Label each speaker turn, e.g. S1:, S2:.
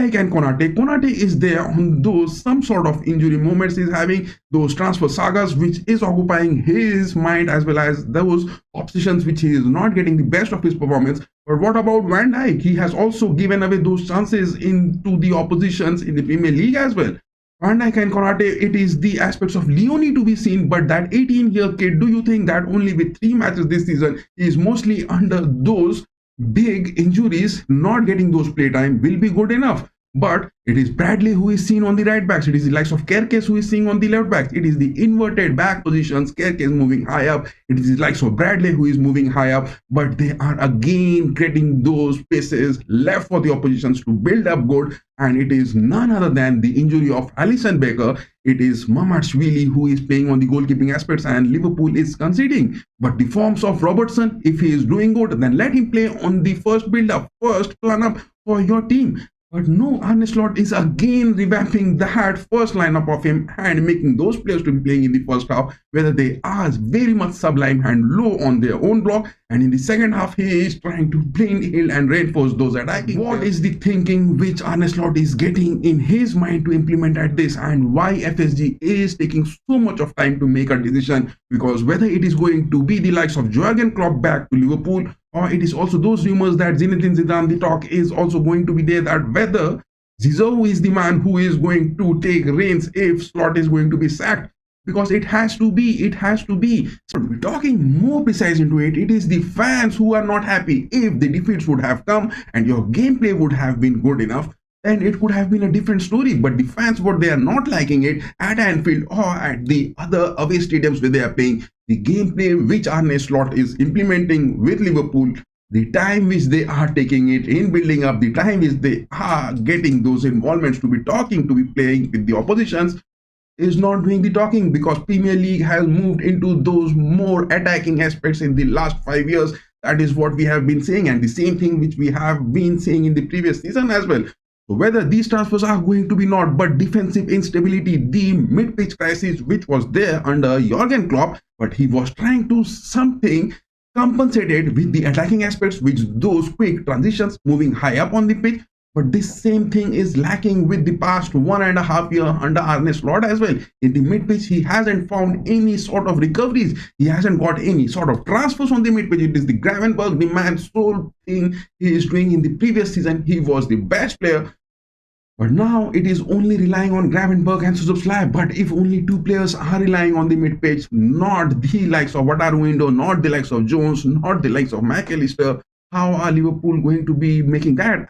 S1: Dijk and Konate. Konate is there on those some sort of injury moments. He's having those transfer sagas which is occupying his mind, as well as those oppositions which he is not getting the best of his performance. But what about Van Dijk? He has also given away those chances into the oppositions in the Premier League as well. Van Dijk and Konate, it is the aspects of Leone to be seen, but that 18-year kid, do you think that only with 3 matches this season, he is mostly under those big injuries, not getting those playtime, will be good enough? But it is Bradley who is seen on the right backs. It is the likes of Kerkez who is seen on the left backs. It is the inverted back positions. Kerkez moving high up. It is the likes of Bradley who is moving high up. But they are again getting those spaces left for the oppositions to build up good. And it is none other than the injury of Alisson Becker. It is Mamardashvili who is playing on the goalkeeping aspects, and Liverpool is conceding. But the forms of Robertson, if he is doing good, then let him play on the first build-up, first plan-up for your team. But no, Arne Slot is again revamping that first lineup of him and making those players to be playing in the first half, whether they are very much sublime and low on their own block. And in the second half, he is trying to plain heal and reinforce those attacking. What is the thinking which Arne Slot is getting in his mind to implement at this, and why FSG is taking so much of time to make a decision? Because whether it is going to be the likes of Jurgen Klopp back to Liverpool, or it is also those rumors that Zinedine Zidane, the talk is also going to be there, that whether Zizou is the man who is going to take reins if Slot is going to be sacked. Because it has to be. So we're talking more precise into it. It is the fans who are not happy. If the defeats would have come and your gameplay would have been good enough, then it could have been a different story. But the fans, what they are not liking it at Anfield or at the other away stadiums where they are playing, the gameplay which Arne Slot is implementing with Liverpool, the time which they are taking it in building up, the time which they are getting those involvements to be talking, to be playing with the oppositions, is not doing the talking, because Premier League has moved into those more attacking aspects in the last 5 years. That is what we have been saying, and the same thing which we have been saying in the previous season as well. So whether these transfers are going to be not, but defensive instability, the mid-pitch crisis which was there under Jurgen Klopp, but he was trying to something compensated with the attacking aspects, which those quick transitions moving high up on the pitch. But this same thing is lacking with the past 1.5 years under Arne Slot as well. In the mid-pitch, he hasn't found any sort of recoveries. He hasn't got any sort of transfers on the mid-pitch. It is the Gravenberch, the man's sole thing he is doing. In the previous season, he was the best player. But now it is only relying on Gravenberch and Szoboszlai. But if only 2 players are relying on the mid-pitch, not the likes of Wataru Endo, not the likes of Jones, not the likes of McAllister, how are Liverpool going to be making that?